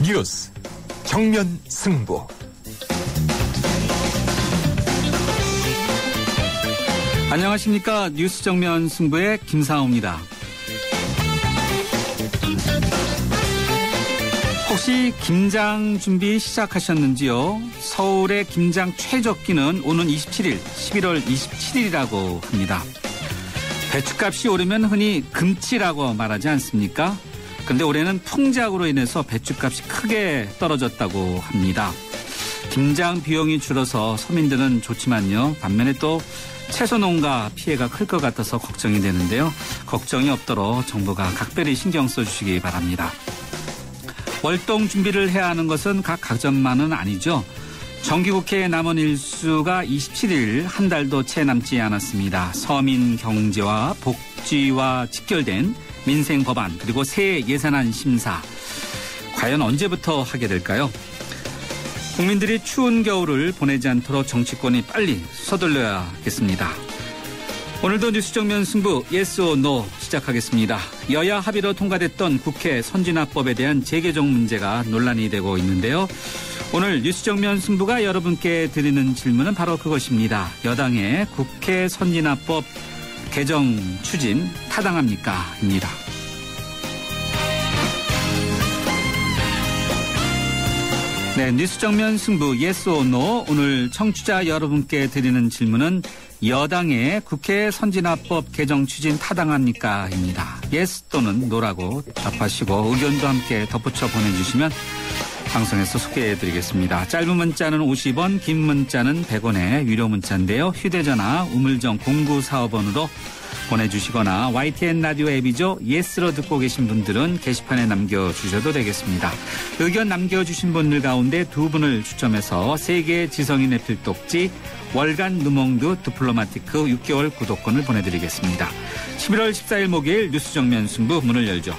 뉴스 정면 승부. 안녕하십니까. 뉴스 정면 승부의 김상우입니다. 혹시 김장 준비 시작하셨는지요? 서울의 김장 최적기는 오는 27일, 11월 27일이라고 합니다. 배추값이 오르면 흔히 금치라고 말하지 않습니까? 근데 올해는 풍작으로 인해서 배추값이 크게 떨어졌다고 합니다. 김장 비용이 줄어서 서민들은 좋지만요. 반면에 또 채소 농가 피해가 클 것 같아서 걱정이 되는데요. 걱정이 없도록 정부가 각별히 신경 써주시기 바랍니다. 월동 준비를 해야 하는 것은 각 가정만은 아니죠. 정기국회 남은 일수가 27일 한 달도 채 남지 않았습니다. 서민 경제와 복지와 직결된 민생 법안 그리고 새 예산안 심사 과연 언제부터 하게 될까요? 국민들이 추운 겨울을 보내지 않도록 정치권이 빨리 서둘러야겠습니다. 오늘도 뉴스 정면 승부 Yes or No 시작하겠습니다. 여야 합의로 통과됐던 국회 선진화법에 대한 재개정 문제가 논란이 되고 있는데요. 오늘 뉴스 정면 승부가 여러분께 드리는 질문은 바로 그것입니다. 여당의 국회 선진화법 개정 추진 타당합니까? 입니다. 네, 뉴스 정면 승부 Yes or No. 오늘 청취자 여러분께 드리는 질문은 여당의 국회 선진화법 개정 추진 타당합니까? 입니다. Yes 또는 No라고 답하시고 의견도 함께 덧붙여 보내주시면 방송에서 소개해드리겠습니다. 짧은 문자는 50원, 긴 문자는 100원의 유료 문자인데요. 휴대전화 우물정 0945번으로 보내주시거나 YTN 라디오 앱이죠. 예스로 듣고 계신 분들은 게시판에 남겨주셔도 되겠습니다. 의견 남겨주신 분들 가운데 두 분을 추첨해서 세계 지성인의 필독지 월간 누몽드 디플로마티크 6개월 구독권을 보내드리겠습니다. 11월 14일 목요일 뉴스 정면 승부 문을 열죠.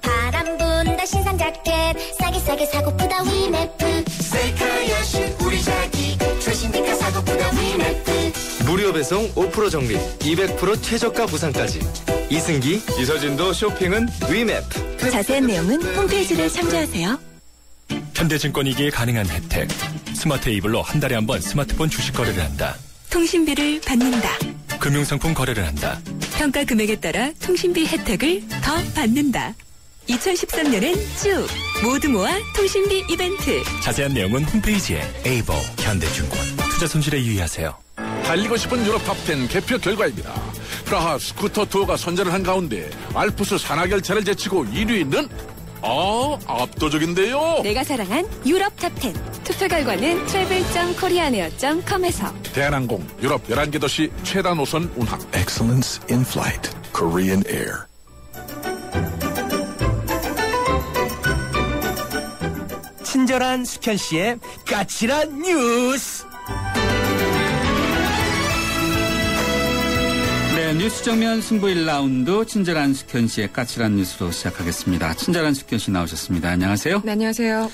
바람 분다 신상 자켓 싸게 사고프다 위메프 셀카여신 우리 자기 최신기가 사고프다 위메프 무료 배송 5% 적립 200% 최저가 보상까지 이승기 이서진도 쇼핑은 위메프. 자세한 내용은 홈페이지를 참조하세요. 현대증권이기에 가능한 혜택. 스마트 이블로 한 달에 한 번 스마트폰 주식 거래를 한다. 통신비를 받는다. 금융상품 거래를 한다. 평가 금액에 따라 통신비 혜택을 더 받는다. 2013년엔 쭉 모두 모아 통신비 이벤트. 자세한 내용은 홈페이지에 에이버 현대증권. 투자 손실에 유의하세요. 달리고 싶은 유럽 탑10 개표 결과입니다. 프라하 스쿠터 투어가 선전을 한 가운데 알프스 산악열차를 제치고 1위는 압도적인데요. 내가 사랑한 유럽 탑10 투표 결과는 travel.koreaneer.com에서 대한항공 유럽 11개 도시 최다 노선 운항. Excellence in flight. Korean Air. 친절한 숙현 씨의 까칠한 뉴스. 네, 뉴스 정면 승부 1라운드 친절한 숙현 씨의 까칠한 뉴스로 시작하겠습니다. 친절한 숙현 씨 나오셨습니다. 안녕하세요. 네, 안녕하세요.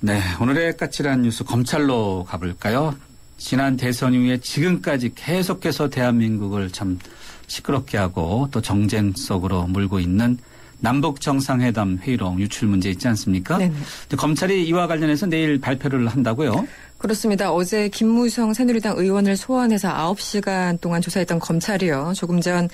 네, 오늘의 까칠한 뉴스 검찰로 가볼까요? 지난 대선 이후에 지금까지 계속해서 대한민국을 참 시끄럽게 하고 또 정쟁 속으로 몰고 있는 남북 정상회담 회의록 유출 문제 있지 않습니까? 네. 검찰이 이와 관련해서 내일 발표를 한다고요? 그렇습니다. 어제 김무성 새누리당 의원을 소환해서 9시간 동안 조사했던 검찰이요. 조금 전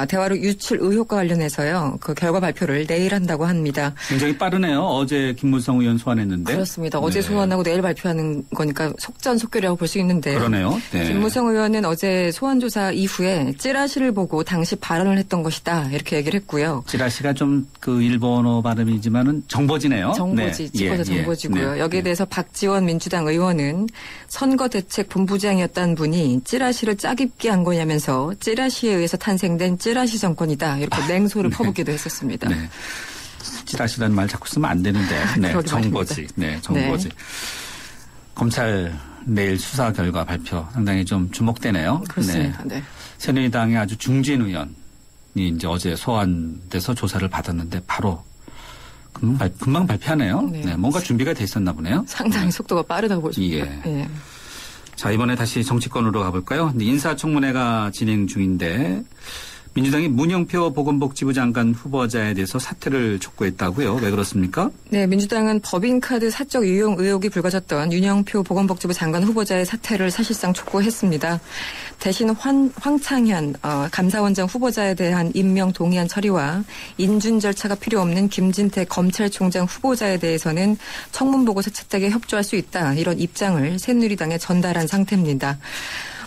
대화록 유출 의혹과 관련해서요. 그 결과 발표를 내일 한다고 합니다. 굉장히 빠르네요. 어제 김무성 의원 소환했는데. 그렇습니다. 어제 소환하고 내일 발표하는 거니까 속전속결이라고 볼 수 있는데. 그러네요. 네. 김무성 의원은 어제 소환 조사 이후에 찌라시를 보고 당시 발언을 했던 것이다. 이렇게 얘기를 했고요. 찌라시가 좀 그 일본어 발음이지만은 정보지네요. 정보지. 네. 찍어서 정보지고요. 네. 여기에 대해서 박지원 민주당 의원은 선거대책본부장이었던 분이 찌라시를 짜깁기 한 거냐면서 찌라시에 의해서 탄생된 찌라시 정권이다. 이렇게 냉소를 퍼붓기도 했었습니다. 네. 찌라시라는 말 자꾸 쓰면 안 되는데. 네. 정보지. 말입니다. 네. 정보지. 네. 검찰 내일 수사 결과 발표 상당히 좀 주목되네요. 그렇습니다. 네. 새누리당의 아주 중진 의원이 이제 어제 소환돼서 조사를 받았는데 바로 금방 발표하네요. 네. 네, 뭔가 준비가 돼 있었나 보네요. 상당히 속도가 빠르다고 볼 수 있습니다. 예. 예. 자, 이번에 다시 정치권으로 가볼까요? 인사청문회가 진행 중인데 민주당이 문영표 보건복지부 장관 후보자에 대해서 사퇴를 촉구했다고요. 왜 그렇습니까? 네, 민주당은 법인카드 사적 유용 의혹이 불거졌던 윤영표 보건복지부 장관 후보자의 사퇴를 사실상 촉구했습니다. 대신 황창현 감사원장 후보자에 대한 임명 동의안 처리와 인준 절차가 필요 없는 김진태 검찰총장 후보자에 대해서는 청문보고서 채택에 협조할 수 있다. 이런 입장을 새누리당에 전달한 상태입니다.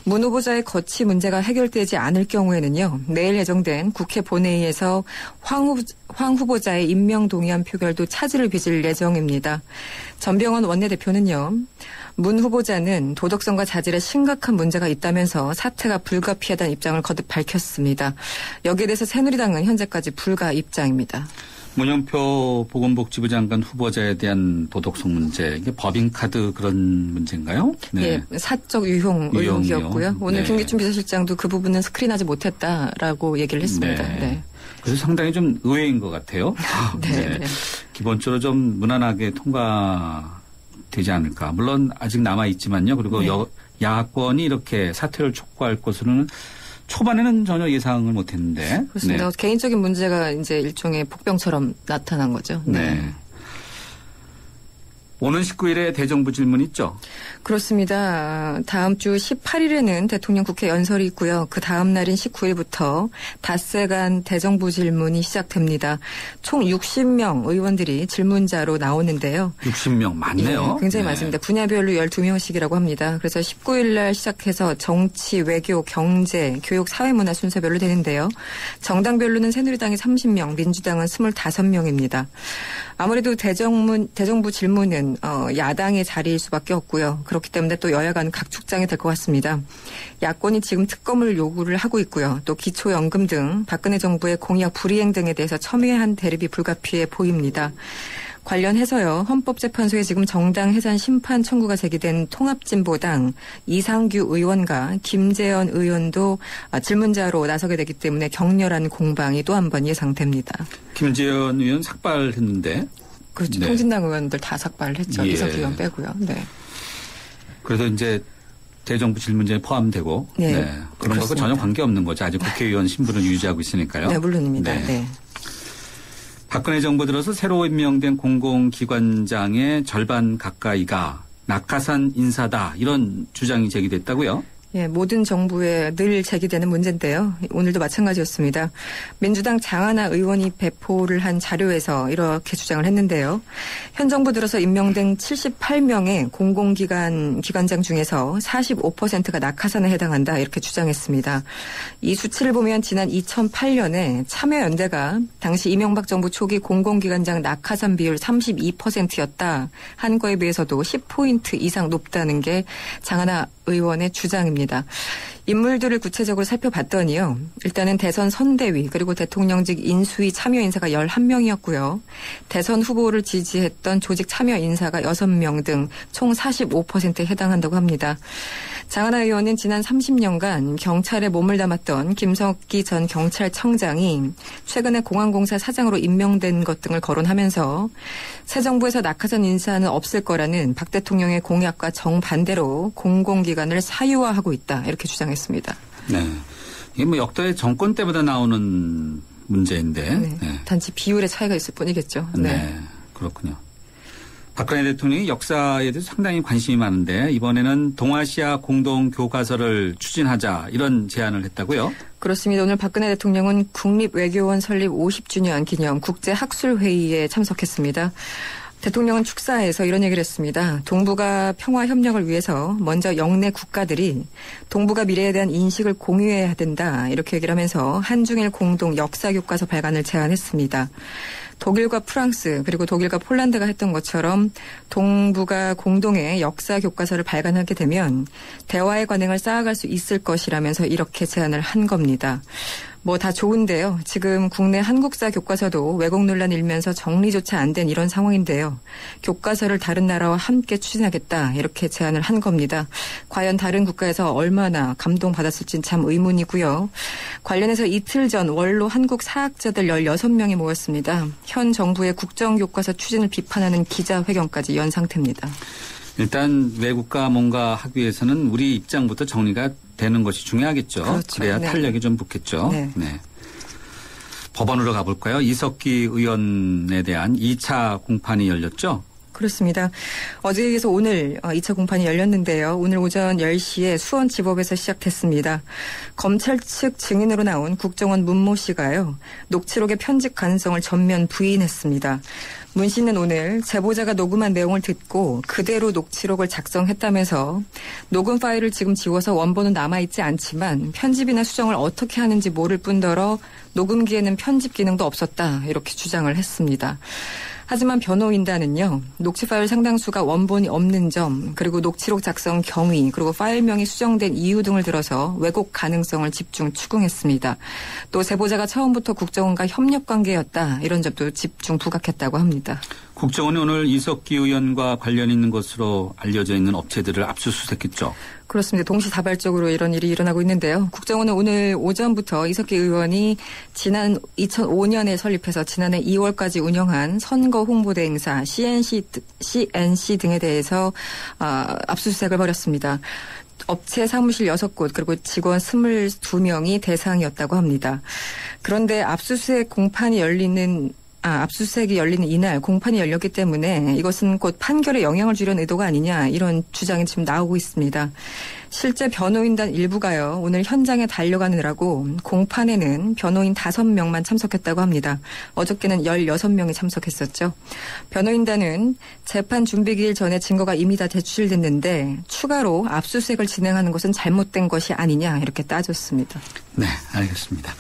문 후보자의 거취 문제가 해결되지 않을 경우에는요. 내일 예정된 국회 본회의에서 황 후보자의 임명 동의안 표결도 차질을 빚을 예정입니다. 전병헌 원내대표는요. 문 후보자는 도덕성과 자질에 심각한 문제가 있다면서 사퇴가 불가피하다는 입장을 거듭 밝혔습니다. 여기에 대해서 새누리당은 현재까지 불가 입장입니다. 문영표 보건복지부 장관 후보자에 대한 도덕성 문제, 이게 법인카드 그런 문제인가요? 네. 네, 사적 유용 의혹이었고요. 오늘 네. 김기춘 비서실장도 그 부분은 스크린하지 못했다라고 얘기를 했습니다. 네. 네. 그래서 상당히 좀 의외인 것 같아요. 네. 네. 기본적으로 좀 무난하게 통과되지 않을까. 물론 아직 남아있지만요. 그리고 네. 야권이 이렇게 사퇴를 촉구할 것으로는 초반에는 전혀 예상을 못했는데. 그렇습니다. 네. 개인적인 문제가 이제 일종의 복병처럼 나타난 거죠. 네. 오는 19일에 대정부 질문 있죠? 그렇습니다. 다음 주 18일에는 대통령 국회 연설이 있고요. 그 다음 날인 19일부터 닷새간 대정부 질문이 시작됩니다. 총 60명 의원들이 질문자로 나오는데요. 60명 많네요. 예, 굉장히 많습니다. 분야별로 12명씩이라고 합니다. 그래서 19일 날 시작해서 정치, 외교, 경제, 교육, 사회문화 순서별로 되는데요. 정당별로는 새누리당이 30명, 민주당은 25명입니다. 아무래도 대정부 질문은 야당의 자리일 수밖에 없고요. 그렇기 때문에 또 여야간 각축장이 될 것 같습니다. 야권이 지금 특검을 요구를 하고 있고요. 또 기초연금 등 박근혜 정부의 공약 불이행 등에 대해서 첨예한 대립이 불가피해 보입니다. 관련해서요. 헌법재판소에 지금 정당 해산 심판 청구가 제기된 통합진보당 이상규 의원과 김재현 의원도 질문자로 나서게 되기 때문에 격렬한 공방이 또 한 번 예상됩니다. 김재현 의원 삭발했는데. 그렇죠. 네. 통진당 의원들 다 삭발을 했죠. 예. 이석기 의원 빼고요. 네. 그래서 이제 대정부 질문제에 포함되고 네. 네. 그런 거하고 전혀 관계없는 거죠. 아직 국회의원 신분을 유지하고 있으니까요. 네, 물론입니다. 네. 네. 박근혜 정부 들어서 새로 임명된 공공기관장의 절반 가까이가 낙하산 인사다 이런 주장이 제기됐다고요? 예, 모든 정부에 늘 제기되는 문제인데요. 오늘도 마찬가지였습니다. 민주당 장하나 의원이 배포를 한 자료에서 이렇게 주장을 했는데요. 현 정부 들어서 임명된 78명의 공공기관장 중에서 45%가 낙하산에 해당한다 이렇게 주장했습니다. 이 수치를 보면 지난 2008년에 참여연대가 당시 이명박 정부 초기 공공기관장 낙하산 비율 32%였다 한 거에 비해서도 10포인트 이상 높다는 게 장하나 의원의 주장입니다. 인물들을 구체적으로 살펴봤더니요. 일단은 대선 선대위 그리고 대통령직 인수위 참여 인사가 11명이었고요. 대선 후보를 지지했던 조직 참여 인사가 6명 등 총 45%에 해당한다고 합니다. 장하나 의원은 지난 30년간 경찰에 몸을 담았던 김석기 전 경찰청장이 최근에 공항공사 사장으로 임명된 것 등을 거론하면서 새 정부에서 낙하산 인사는 없을 거라는 박 대통령의 공약과 정반대로 공공기관을 사유화하고 있다 이렇게 주장했습니다. 네, 이게 뭐 역대 정권 때보다 나오는 문제인데 네. 네. 단지 비율의 차이가 있을 뿐이겠죠. 네. 네, 그렇군요. 박근혜 대통령이 역사에 대해서 상당히 관심이 많은데 이번에는 동아시아 공동교과서를 추진하자 이런 제안을 했다고요? 그렇습니다. 오늘 박근혜 대통령은 국립외교원 설립 50주년 기념 국제학술회의에 참석했습니다. 대통령은 축사에서 이런 얘기를 했습니다. 동북아 평화 협력을 위해서 먼저 영내 국가들이 동북아 미래에 대한 인식을 공유해야 된다 이렇게 얘기를 하면서 한중일 공동 역사교과서 발간을 제안했습니다. 독일과 프랑스 그리고 독일과 폴란드가 했던 것처럼 동북아 공동의 역사 교과서를 발간하게 되면 대화의 관행을 쌓아갈 수 있을 것이라면서 이렇게 제안을 한 겁니다. 뭐 다 좋은데요. 지금 국내 한국사 교과서도 왜곡 논란이 일면서 정리조차 안 된 이런 상황인데요. 교과서를 다른 나라와 함께 추진하겠다 이렇게 제안을 한 겁니다. 과연 다른 국가에서 얼마나 감동받았을지는 참 의문이고요. 관련해서 이틀 전 원로 한국 사학자들 16명이 모였습니다. 현 정부의 국정교과서 추진을 비판하는 기자회견까지 연 상태입니다. 일단 외국과 뭔가 하기 위해서는 우리 입장부터 정리가 되는 것이 중요하겠죠. 그렇죠. 그래야 네. 탄력이 좀 붙겠죠. 네. 네. 법원으로 가볼까요? 이석기 의원에 대한 2차 공판이 열렸죠. 그렇습니다. 어제에 이어서 오늘 2차 공판이 열렸는데요. 오늘 오전 10시에 수원지법에서 시작됐습니다. 검찰 측 증인으로 나온 국정원 문모 씨가요. 녹취록의 편집 가능성을 전면 부인했습니다. 문 씨는 오늘 제보자가 녹음한 내용을 듣고 그대로 녹취록을 작성했다면서 녹음 파일을 지금 지워서 원본은 남아있지 않지만 편집이나 수정을 어떻게 하는지 모를 뿐더러 녹음기에는 편집 기능도 없었다 이렇게 주장을 했습니다. 하지만 변호인단은요. 녹취 파일 상당수가 원본이 없는 점 그리고 녹취록 작성 경위 그리고 파일명이 수정된 이유 등을 들어서 왜곡 가능성을 집중 추궁했습니다. 또 제보자가 처음부터 국정원과 협력관계였다 이런 점도 집중 부각했다고 합니다. 국정원이 오늘 이석기 의원과 관련 있는 것으로 알려져 있는 업체들을 압수수색했죠. 그렇습니다. 동시다발적으로 이런 일이 일어나고 있는데요. 국정원은 오늘 오전부터 이석기 의원이 지난 2005년에 설립해서 지난해 2월까지 운영한 선거 홍보대 행사 CNC 등에 대해서 압수수색을 벌였습니다. 업체 사무실 6곳 그리고 직원 22명이 대상이었다고 합니다. 그런데 압수수색이 열리는 이날 공판이 열렸기 때문에 이것은 곧 판결에 영향을 주려는 의도가 아니냐 이런 주장이 지금 나오고 있습니다. 실제 변호인단 일부가요. 오늘 현장에 달려가느라고 공판에는 변호인 5명만 참석했다고 합니다. 어저께는 16명이 참석했었죠. 변호인단은 재판 준비기일 전에 증거가 이미 다 제출됐는데 추가로 압수수색을 진행하는 것은 잘못된 것이 아니냐 이렇게 따졌습니다. 네, 알겠습니다.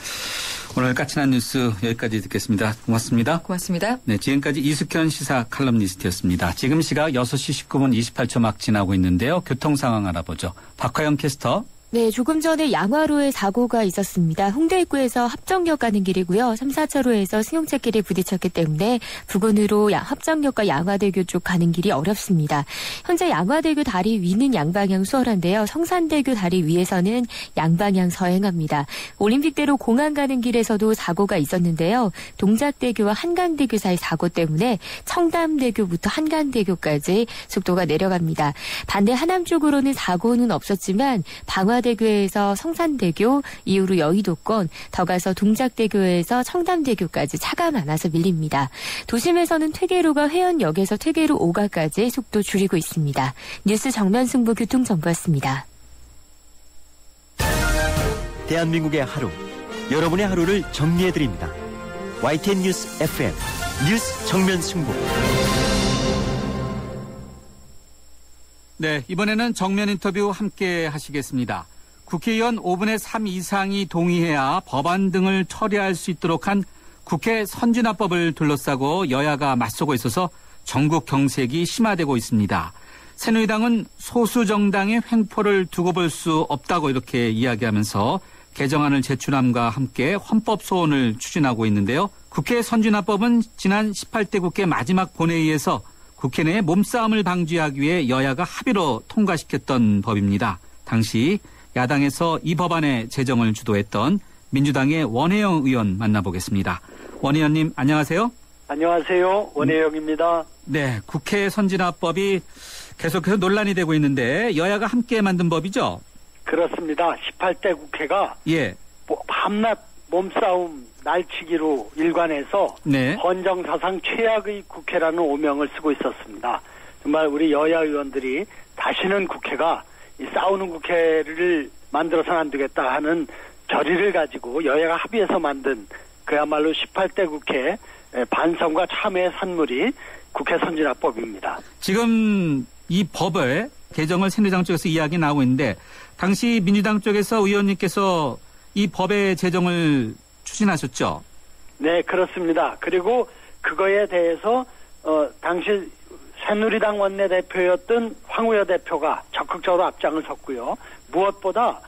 오늘 까칠한 뉴스 여기까지 듣겠습니다. 고맙습니다. 고맙습니다. 네, 지금까지 이숙현 시사 칼럼니스트였습니다. 지금 시각 6시 19분 28초 막 지나고 있는데요. 교통 상황 알아보죠. 박화영 캐스터. 네, 조금 전에 양화로에 사고가 있었습니다. 홍대 입구에서 합정역 가는 길이고요. 3, 4차로에서 승용차끼리 부딪혔기 때문에 부근으로 합정역과 양화대교 쪽 가는 길이 어렵습니다. 현재 양화대교 다리 위는 양방향 수월한데요. 성산대교 다리 위에서는 양방향 서행합니다. 올림픽대로 공항 가는 길에서도 사고가 있었는데요. 동작대교와 한강대교 사이 사고 때문에 청담대교부터 한강대교까지 속도가 내려갑니다. 반대 하남 쪽으로는 사고는 없었지만 방화대교에서 성산대교 이후로 여의도권 더 가서 동작대교에서 청담대교까지 차가 많아서 밀립니다. 도심에서는 퇴계로가 회원역에서 퇴계로 5가까지 속도 줄이고 있습니다. 뉴스 정면 승부 교통정보였습니다. 대한민국의 하루, 여러분의 하루를 정리해드립니다. YTN 뉴스 FM 뉴스 정면 승부. 네, 이번에는 정면 인터뷰 함께 하시겠습니다. 국회의원 5분의 3 이상이 동의해야 법안 등을 처리할 수 있도록 한 국회 선진화법을 둘러싸고 여야가 맞서고 있어서 전국 경색이 심화되고 있습니다. 새누리당은 소수 정당의 횡포를 두고 볼 수 없다고 이렇게 이야기하면서 개정안을 제출함과 함께 헌법 소원을 추진하고 있는데요. 국회 선진화법은 지난 18대 국회 마지막 본회의에서 국회 내 몸싸움을 방지하기 위해 여야가 합의로 통과시켰던 법입니다. 당시 야당에서 이 법안의 제정을 주도했던 민주당의 원혜영 의원 만나보겠습니다. 원 의원님 안녕하세요. 안녕하세요. 원혜영입니다. 네, 국회 선진화법이 계속해서 논란이 되고 있는데 여야가 함께 만든 법이죠? 그렇습니다. 18대 국회가 밤낮 몸싸움 날치기로 일관해서 헌정사상 최악의 국회라는 오명을 쓰고 있었습니다. 정말 우리 여야 의원들이 다시는 국회가 싸우는 국회를 만들어서는 안 되겠다 하는 결의를 가지고 여야가 합의해서 만든 그야말로 18대 국회 반성과 참회의 산물이 국회 선진화법입니다. 지금 이 법의 개정을 새누리당 쪽에서 이야기 나오고 있는데 당시 민주당 쪽에서 의원님께서 이 법의 제정을 추진하셨죠? 네, 그렇습니다. 그리고 그거에 대해서 당시 새누리당 원내대표였던 황우여 대표가 적극적으로 앞장을 섰고요. 무엇보다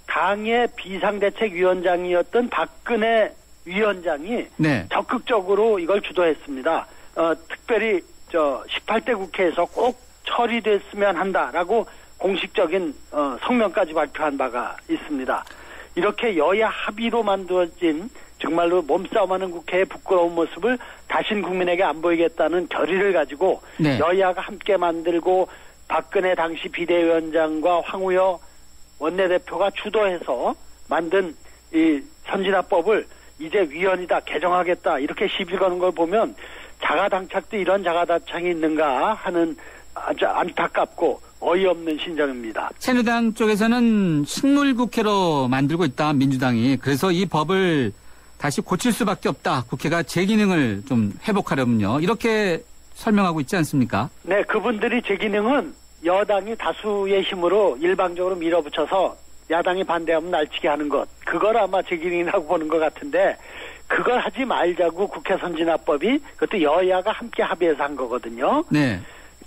당의 비상대책위원장이었던 박근혜 위원장이 적극적으로 이걸 주도했습니다. 특별히 18대 국회에서 꼭 처리됐으면 한다라고 공식적인 성명까지 발표한 바가 있습니다. 이렇게 여야 합의로 만들어진 정말로 몸싸움하는 국회의 부끄러운 모습을 다신 국민에게 안 보이겠다는 결의를 가지고 여야가 함께 만들고 박근혜 당시 비대위원장과 황우여 원내대표가 주도해서 만든 이 선진화법을 이제 위헌이다, 개정하겠다 이렇게 시비 거는 걸 보면 자가당착도 이런 자가당착이 있는가 하는 아주 안타깝고 어이없는 신정입니다. 새누리당 쪽에서는 식물국회로 만들고 있다, 민주당이. 그래서 이 법을 다시 고칠 수밖에 없다. 국회가 제 기능을 좀 회복하려면요. 이렇게 설명하고 있지 않습니까? 네, 그분들이 제 기능은 여당이 다수의 힘으로 일방적으로 밀어붙여서 야당이 반대하면 날치게 하는 것. 그걸 아마 제 기능이라고 보는 것 같은데 그걸 하지 말자고 국회 선진화법이 그것도 여야가 함께 합의해서 한 거거든요. 네.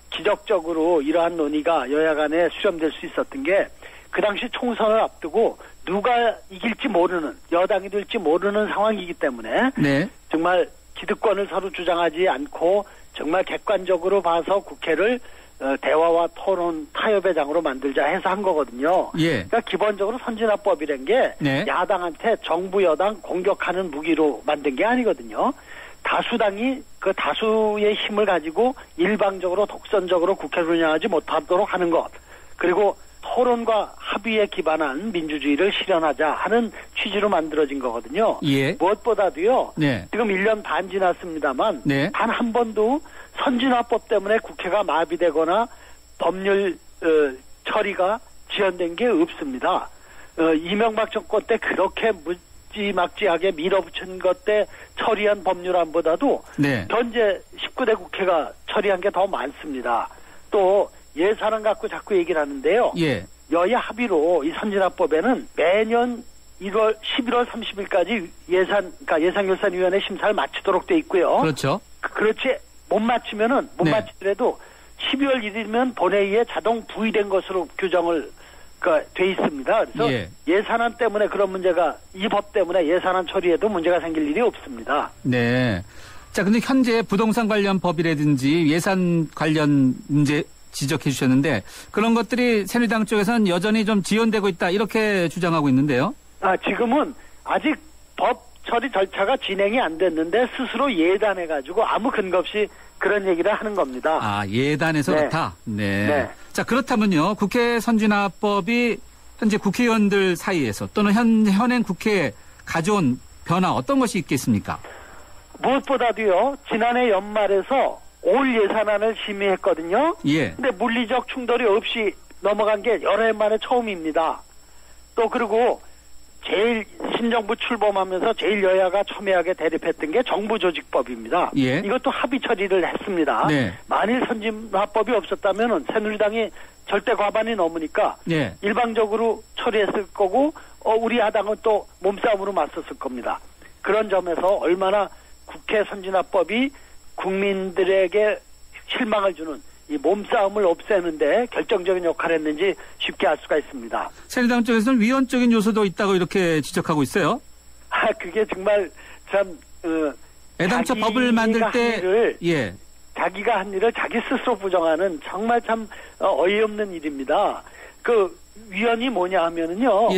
기적적으로 이러한 논의가 여야 간에 수렴될 수 있었던 게 그 당시 총선을 앞두고 누가 이길지 모르는, 여당이 될지 모르는 상황이기 때문에 네. 정말 기득권을 서로 주장하지 않고 정말 객관적으로 봐서 국회를 대화와 토론, 타협의 장으로 만들자 해서 한 거거든요. 예. 그러니까 기본적으로 선진화법이란 게 네. 야당한테 정부 여당 공격하는 무기로 만든 게 아니거든요. 다수당이 그 다수의 힘을 가지고 일방적으로 독선적으로 국회를 운영하지 못하도록 하는 것. 그리고 토론과 합의에 기반한 민주주의를 실현하자 하는 취지로 만들어진 거거든요. 예. 무엇보다도요. 네. 지금 1년 반 지났습니다만 네. 단 한 번도 선진화법 때문에 국회가 마비되거나 법률 처리가 지연된 게 없습니다. 이명박 정권 때 그렇게 무지막지하게 밀어붙인 것 때 처리한 법률안보다도 네. 현재 19대 국회가 처리한 게 더 많습니다. 또 예산안 갖고 자꾸 얘기를 하는데요. 예. 여야 합의로 이 선진화법에는 매년 11월 30일까지 그러니까 예산결산위원회 심사를 마치도록 돼 있고요. 그렇죠. 그렇지 못 마치더라도 12월 1일이면 본회의에 자동 부의된 것으로 규정을 돼 있습니다. 그래서 예산안 때문에 그런 문제가 이 법 때문에 예산안 처리에도 문제가 생길 일이 없습니다. 네. 자, 근데 현재 부동산 관련 법이라든지 예산 관련 문제 지적해 주셨는데 그런 것들이 새누리당 쪽에서는 여전히 좀 지연되고 있다 이렇게 주장하고 있는데요. 지금은 아직 법 처리 절차가 진행이 안 됐는데 스스로 예단해가지고 아무 근거 없이 그런 얘기를 하는 겁니다. 예단해서 그렇다. 네. 자, 그렇다면요. 국회 선진화법이 현재 국회의원들 사이에서 또는 현행 국회에 가져온 변화 어떤 것이 있겠습니까? 무엇보다도요. 지난해 연말에서 올 예산안을 심의했거든요. 예. 근데 물리적 충돌이 없이 넘어간 게 여러 해 만에 처음입니다. 또 그리고 제일 신정부 출범하면서 제일 여야가 첨예하게 대립했던 게 정부조직법입니다. 예. 이것도 합의 처리를 했습니다. 네. 만일 선진화법이 없었다면 새누리당이 절대 과반이 넘으니까 일방적으로 처리했을 거고 우리 야당은 또 몸싸움으로 맞섰을 겁니다. 그런 점에서 얼마나 국회 선진화법이 국민들에게 실망을 주는 이 몸싸움을 없애는데 결정적인 역할을 했는지 쉽게 알 수가 있습니다. 새누리당 쪽에서는 위헌적인 요소도 있다고 이렇게 지적하고 있어요. 그게 정말 참 애당초 법을 만들 때 자기가 한 일을 자기 스스로 부정하는 정말 참 어이없는 일입니다. 그 위헌이 뭐냐 하면은요.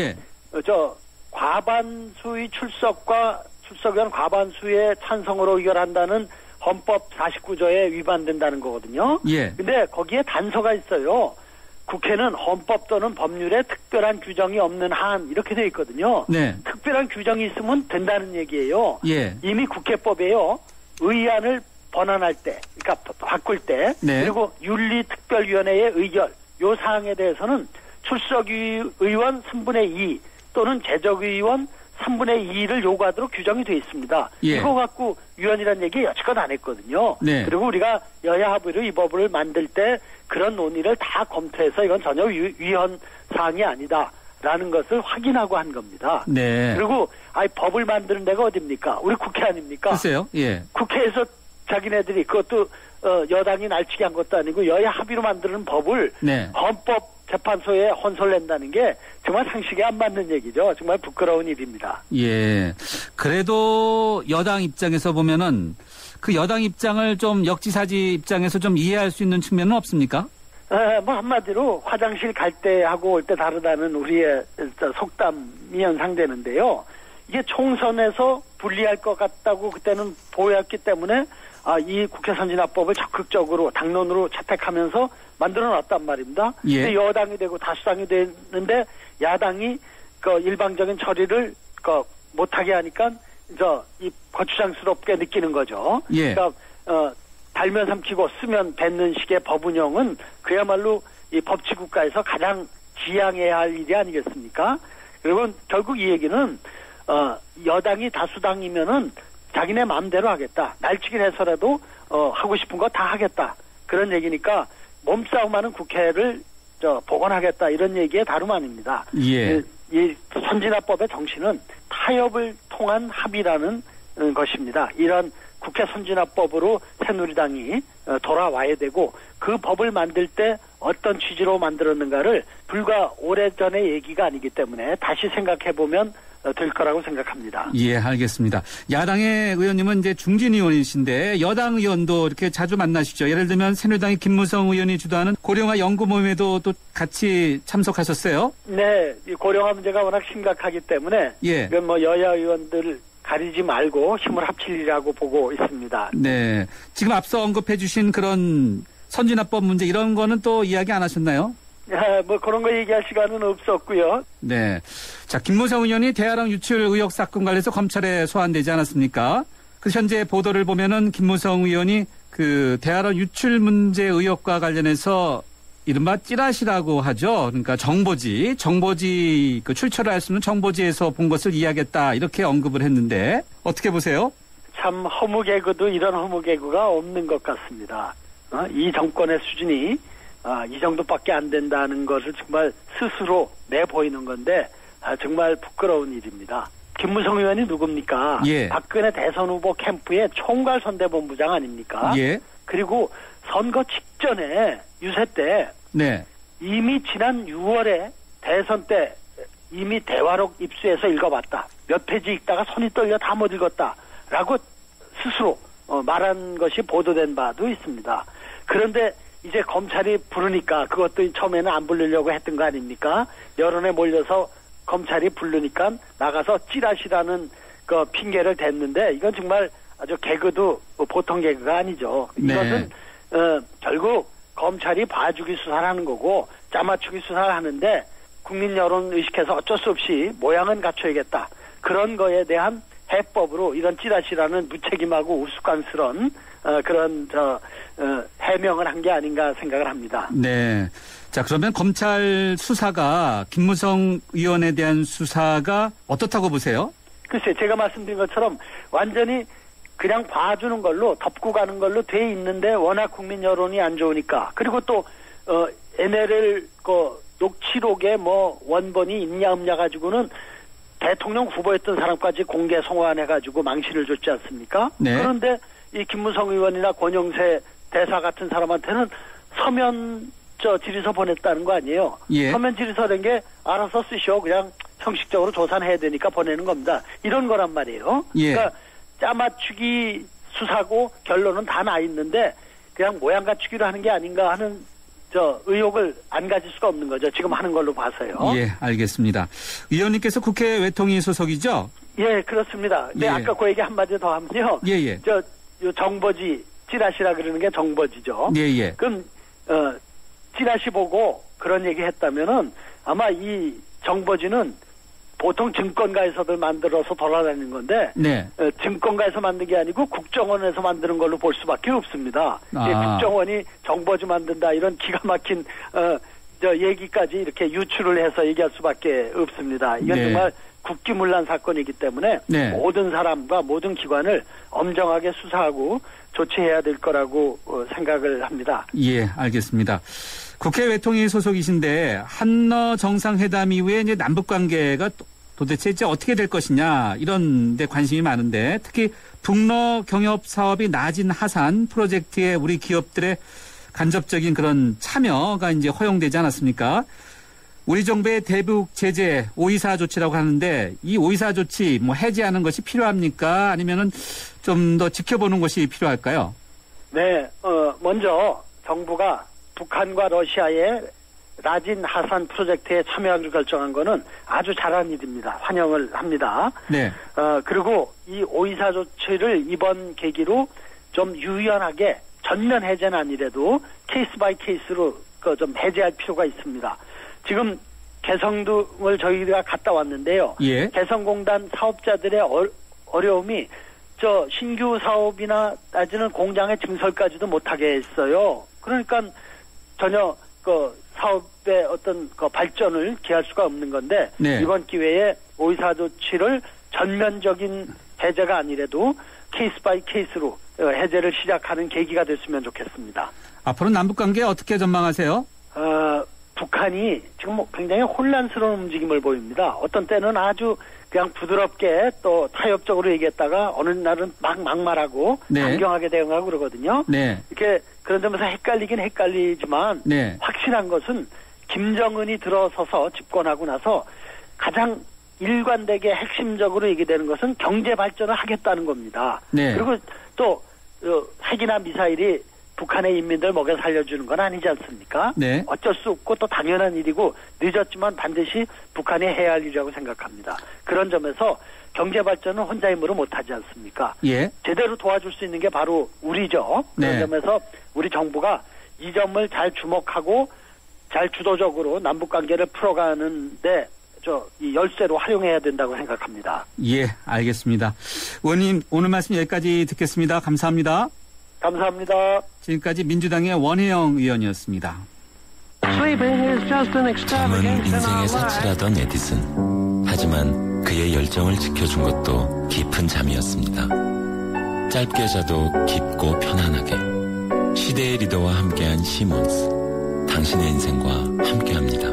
과반수의 출석위원 과반수의 찬성으로 의결한다는 헌법 49조에 위반된다는 거거든요. 근데 거기에 단서가 있어요. 국회는 헌법 또는 법률에 특별한 규정이 없는 한 이렇게 돼 있거든요. 특별한 규정이 있으면 된다는 얘기예요. 이미 국회법에요. 의안을 번안할 때, 그러니까 바꿀 때, 그리고 윤리특별위원회의 의결, 요 사항에 대해서는 출석의원 3분의 2 또는 제적의원 3분의 2를 요구하도록 규정이 되어 있습니다. 이거 갖고 위헌이라는 얘기 여지껏 안 했거든요. 그리고 우리가 여야 합의로 이 법을 만들 때 그런 논의를 다 검토해서 이건 전혀 위헌 사항이 아니다라는 것을 확인하고 한 겁니다. 그리고 법을 만드는 데가 어딥니까? 우리 국회 아닙니까? 글쎄요. 국회에서 자기네들이 그것도 여당이 날치기 한 것도 아니고 여야 합의로 만드는 법을 헌법재판소에 혼설낸다는 게 정말 상식에 안 맞는 얘기죠. 정말 부끄러운 일입니다. 그래도 여당 입장에서 보면은 그 여당 입장을 좀 역지사지 입장에서 좀 이해할 수 있는 측면은 없습니까? 한마디로 화장실 갈 때 하고 올 때 다르다는 우리의 속담이 연상되는데요. 이게 총선에서 불리할 것 같다고 그때는 보였기 때문에 이 국회 선진화법을 적극적으로 당론으로 채택하면서 만들어놨단 말입니다. 예. 근데 여당이 되고 다수당이 되는데 야당이 그 일방적인 처리를 못하게 하니까 이 거추장스럽게 느끼는 거죠. 예. 그러니까 달면 삼키고 쓰면 뱉는 식의 법 운영은 그야말로 이 법치국가에서 가장 지양해야 할 일이 아니겠습니까? 그리고 결국 이 얘기는 여당이 다수당이면은 자기네 마음대로 하겠다. 날치긴 해서라도 하고 싶은 거 다 하겠다. 그런 얘기니까 몸싸움하는 국회를 복원하겠다 이런 얘기에 다름 아닙니다. 예. 이 선진화법의 정신은 타협을 통한 합의라는 것입니다. 이런 국회 선진화법으로 새누리당이 돌아와야 되고 그 법을 만들 때 어떤 취지로 만들었는가를 불과 오래전의 얘기가 아니기 때문에 다시 생각해보면 될 거라고 생각합니다. 예, 알겠습니다. 야당의 의원님은 이제 중진 의원이신데 여당 의원도 이렇게 자주 만나시죠. 예를 들면 새누리당의 김무성 의원이 주도하는 고령화 연구 모임에도 또 같이 참석하셨어요? 네, 이 고령화 문제가 워낙 심각하기 때문에 예. 이건 뭐 여야 의원들 가리지 말고 힘을 합칠 일이라고 보고 있습니다. 네, 지금 앞서 언급해 주신 그런 선진화법 문제 이런 거는 또 이야기 안 하셨나요? 뭐 그런 거 얘기할 시간은 없었고요. 네. 자, 김무성 의원이 대아령 유출 의혹 사건 관련해서 검찰에 소환되지 않았습니까? 그 현재 보도를 보면은 김무성 의원이 그 대아령 유출 문제 의혹과 관련해서 이른바 찌라시라고 하죠. 그러니까 정보지 그 출처를 알 수 있는 정보지에서 본 것을 이야기했다 이렇게 언급을 했는데 어떻게 보세요? 참 허무개그도 이런 허무개그가 없는 것 같습니다. 이 정권의 수준이 이 정도밖에 안 된다는 것을 정말 스스로 내보이는 건데 정말 부끄러운 일입니다. 김무성 의원이 누굽니까? 예. 박근혜 대선 후보 캠프의 총괄 선대본부장 아닙니까? 예. 그리고 선거 직전에 유세 때 네. 이미 지난 6월에 대선 때 이미 대화록 입수해서 읽어봤다. 몇 페이지 읽다가 손이 떨려 다 못 읽었다라고 스스로 말한 것이 보도된 바도 있습니다. 그런데 이제 검찰이 부르니까 그것도 처음에는 안 부르려고 했던 거 아닙니까? 여론에 몰려서 검찰이 부르니까 나가서 찌라시라는 그 핑계를 댔는데 이건 정말 아주 개그도 보통 개그가 아니죠. 네. 이것은 결국 검찰이 봐주기 수사를 하는 거고 짜맞추기 수사를 하는데 국민 여론 의식해서 어쩔 수 없이 모양은 갖춰야겠다. 그런 거에 대한 해법으로 이런 찌라시라는 무책임하고 우스꽝스러운 그런 해명을 한 게 아닌가 생각을 합니다. 네. 자, 그러면 검찰 수사가 김무성 의원에 대한 수사가 어떻다고 보세요? 글쎄, 제가 말씀드린 것처럼 완전히 그냥 봐주는 걸로 덮고 가는 걸로 돼 있는데 워낙 국민 여론이 안 좋으니까 그리고 또 NLL 녹취록에 뭐 원본이 있냐 없냐 가지고는 대통령 후보였던 사람까지 공개 송환해가지고 망신을 줬지 않습니까? 네. 그런데 이 김무성 의원이나 권영세 대사 같은 사람한테는 서면 질의서 보냈다는 거 아니에요? 예. 서면 질의서라는 게 알아서 쓰시오. 그냥 형식적으로 조사는 해야 되니까 보내는 겁니다. 이런 거란 말이에요. 예. 그러니까 짜맞추기 수사고 결론은 다 나 있는데 그냥 모양 갖추기로 하는 게 아닌가 하는 의혹을 안 가질 수가 없는 거죠. 지금 하는 걸로 봐서요. 예, 알겠습니다. 의원님께서 국회 외통위 소속이죠? 예, 그렇습니다. 근데 예. 아까 그 얘기 한마디 더 하면요. 예, 예. 요 정보지, 찌라시라 그러는 게 정보지죠. 예, 예. 그럼, 찌라시 보고 그런 얘기 했다면은 아마 이 정보지는 보통 증권가에서들 만들어서 돌아다니는 건데 네. 증권가에서 만든 게 아니고 국정원에서 만드는 걸로 볼 수밖에 없습니다. 국정원이 정보지 만든다 이런 기가 막힌 얘기까지 이렇게 유출을 해서 얘기할 수밖에 없습니다. 이건 네. 정말 국기문란 사건이기 때문에 네. 모든 사람과 모든 기관을 엄정하게 수사하고 조치해야 될 거라고 생각을 합니다. 예, 알겠습니다. 국회 외통위 소속이신데 한러 정상회담 이후에 이제 남북 관계가 도대체 이제 어떻게 될 것이냐 이런 데 관심이 많은데 특히 북러 경협 사업이 낮은 하산 프로젝트에 우리 기업들의 간접적인 그런 참여가 이제 허용되지 않았습니까? 우리 정부의 대북 제재 524 조치라고 하는데 이 524 조치 뭐 해제하는 것이 필요합니까? 아니면은 좀 더 지켜보는 것이 필요할까요? 네, 먼저 정부가 북한과 러시아의 라진 하산 프로젝트에 참여하기로 결정한 거는 아주 잘한 일입니다. 환영을 합니다. 네. 그리고 이 524 조치를 이번 계기로 좀 유연하게 전면 해제는 아니래도 케이스 바이 케이스로 좀 해제할 필요가 있습니다. 지금 개성동을 저희가 갔다 왔는데요. 예. 개성공단 사업자들의 어려움이 신규 사업이나 따지는 공장의 증설까지도 못하게 했어요. 그러니까 전혀 사업의 어떤 발전을 기할 수가 없는 건데 네. 이번 기회에 오이사 조치를 전면적인 해제가 아니래도 케이스 바이 케이스로 해제를 시작하는 계기가 됐으면 좋겠습니다. 앞으로 남북관계 어떻게 전망하세요? 북한이 지금 굉장히 혼란스러운 움직임을 보입니다. 어떤 때는 아주 그냥 부드럽게 또 타협적으로 얘기했다가 어느 날은 막말하고 네. 강경하게 대응하고 그러거든요. 네. 이렇게 그런 점에서 헷갈리긴 헷갈리지만 네. 확실한 것은 김정은이 들어서서 집권하고 나서 가장 일관되게 핵심적으로 얘기되는 것은 경제 발전을 하겠다는 겁니다. 네. 그리고 또 핵이나 미사일이 북한의 인민들 먹여 살려주는 건 아니지 않습니까? 네. 어쩔 수 없고 또 당연한 일이고 늦었지만 반드시 북한이 해야 할 일이라고 생각합니다. 그런 점에서 경제 발전은 혼자 힘으로 못하지 않습니까? 예. 제대로 도와줄 수 있는 게 바로 우리죠. 그런 네. 점에서 우리 정부가 이 점을 잘 주목하고 잘 주도적으로 남북관계를 풀어가는데 이 열쇠로 활용해야 된다고 생각합니다. 예, 알겠습니다. 의원님 오늘 말씀 여기까지 듣겠습니다. 감사합니다. 감사합니다. 지금까지 민주당의 원혜영 의원이었습니다. 잠은 인생에서 칠하던 에디슨. 하지만 그의 열정을 지켜준 것도 깊은 잠이었습니다. 짧게 자도 깊고 편안하게. 시대의 리더와 함께한 시몬스. 당신의 인생과 함께합니다.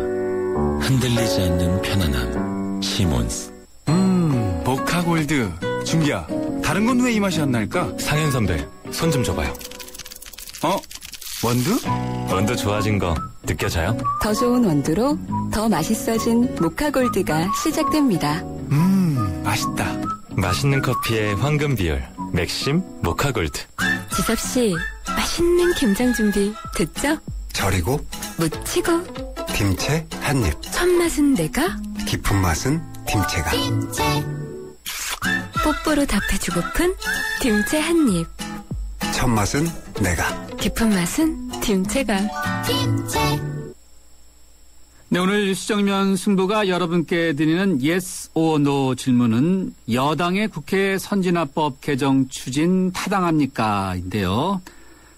흔들리지 않는 편안함. 시몬스. 모카골드. 준기야, 다른 건 왜 이 맛이 안 날까? 상현 선배, 손 좀 줘봐요. 원두? 원두 좋아진 거 느껴져요? 더 좋은 원두로 더 맛있어진 모카골드가 시작됩니다. 맛있다. 맛있는 커피의 황금 비율, 맥심 모카골드. 지섭씨, 맛있는 김장 준비 됐죠? 절이고 무치고 김치 한 입. 첫 맛은 내가, 깊은 맛은 김치가. 뽀뽀로 답해주고픈 김치 한 입. 첫 맛은 내가, 깊은 맛은 김치가. 네, 오늘 뉴스정면 승부가 여러분께 드리는 yes or no 질문은 여당의 국회 선진화법 개정 추진 타당합니까? 인데요.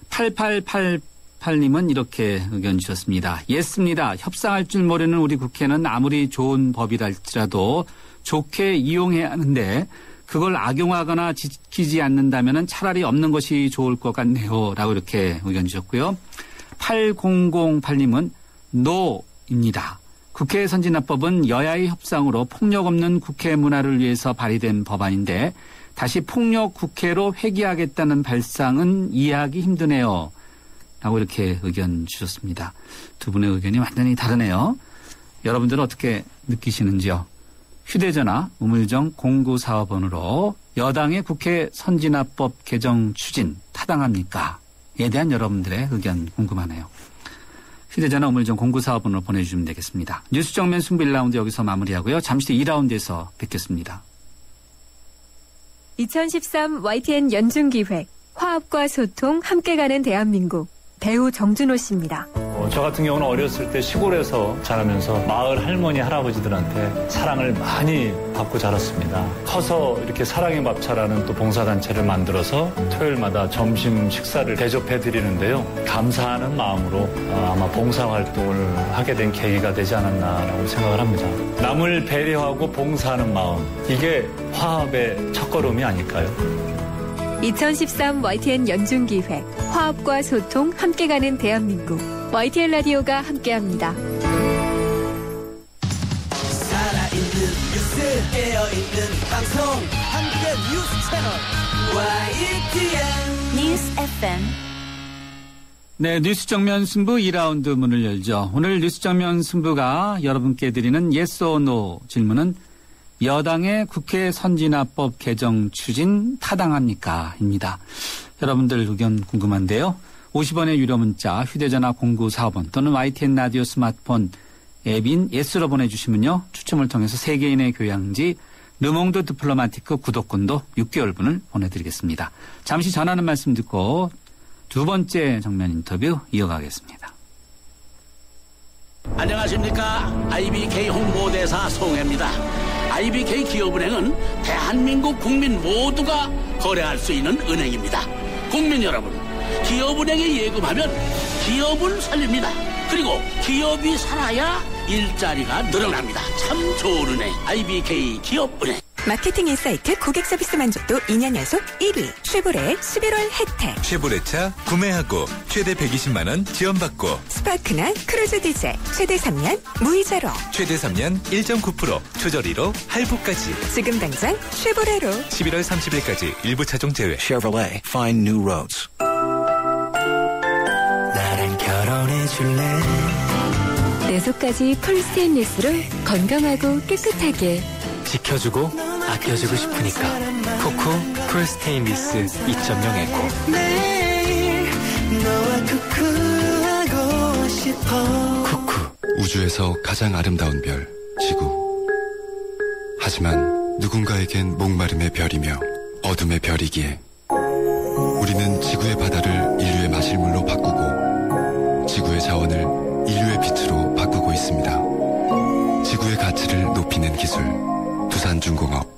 8888님은 이렇게 의견 주셨습니다. 예스입니다. 협상할 줄 모르는 우리 국회는 아무리 좋은 법이랄지라도 좋게 이용해야 하는데 그걸 악용하거나 지키지 않는다면 차라리 없는 것이 좋을 것 같네요. 라고 이렇게 의견 주셨고요. 8008님은 노입니다. 국회 선진화법은 여야의 협상으로 폭력 없는 국회 문화를 위해서 발의된 법안인데 다시 폭력 국회로 회귀하겠다는 발상은 이해하기 힘드네요. 라고 이렇게 의견 주셨습니다. 두 분의 의견이 완전히 다르네요. 여러분들은 어떻게 느끼시는지요? 휴대전화 우물정 0945번으로 여당의 국회 선진화법 개정 추진 타당합니까? 에 대한 여러분들의 의견 궁금하네요. 휴대전화 우물정 0945번으로 보내주시면 되겠습니다. 뉴스 정면 승부 1라운드 여기서 마무리하고요. 잠시 뒤 2라운드에서 뵙겠습니다. 2013 YTN 연중기획 화합과 소통 함께 가는 대한민국 배우 정준호 씨입니다. 저 같은 경우는 어렸을 때 시골에서 자라면서 마을 할머니 할아버지들한테 사랑을 많이 받고 자랐습니다. 커서 이렇게 사랑의 밥차라는 또 봉사단체를 만들어서 토요일마다 점심 식사를 대접해드리는데요. 감사하는 마음으로 아마 봉사활동을 하게 된 계기가 되지 않았나라고 생각을 합니다. 남을 배려하고 봉사하는 마음, 이게 화합의 첫걸음이 아닐까요? 2013 YTN 연중기획 화합과 소통 함께 가는 대한민국 YTN 라디오가 함께합니다. 살아있는 뉴스 깨어있는 방송 함께 뉴스 채널 YTN 뉴스 FM. 네, 뉴스 정면 승부 2라운드 문을 열죠. 오늘 뉴스 정면 승부가 여러분께 드리는 yes or no 질문은 여당의 국회 선진화법 개정 추진 타당합니까? 입니다. 여러분들 의견 궁금한데요. 50원의 유료 문자 휴대전화 0945번 또는 YTN 라디오 스마트폰 앱인 예스로 보내주시면요. 추첨을 통해서 3개인의 교양지 르몽드 디플로마티크 구독권도 6개월분을 보내드리겠습니다. 잠시 전하는 말씀 듣고 두 번째 정면 인터뷰 이어가겠습니다. 안녕하십니까. IBK 홍보대사 송혜입니다. IBK 기업은행은 대한민국 국민 모두가 거래할 수 있는 은행입니다. 국민 여러분, 기업은행에 예금하면 기업을 살립니다. 그리고 기업이 살아야 일자리가 늘어납니다. 참 좋은 은행, IBK 기업은행. 마케팅 인사이트 고객 서비스 만족도 2년 연속 1위. 쉐보레 11월 혜택. 쉐보레차 구매하고 최대 120만 원 지원받고. 스파크나 크루즈 디젤 최대 3년 무이자로. 최대 3년 1.9% 초저리로 할부까지. 지금 당장 쉐보레로. 11월 30일까지 일부 차종 제외. Chevrolet, find new roads. 나랑 결혼해줄래? 내 속까지 풀 스테인리스로 건강하고 깨끗하게 지켜주고 아껴주고 싶으니까 쿠쿠 풀 스테인리스 2.0 에코. 매일 너와 쿠쿠하고 싶어. 쿠쿠. 우주에서 가장 아름다운 별, 지구. 하지만 누군가에겐 목마름의 별이며 어둠의 별이기에 우리는 지구의 바다를 인류의 마실물로 바꾸고 지구의 자원을 인류의 빛으로 바꾸고 있습니다. 지구의 가치를 높이는 기술, 두산중공업.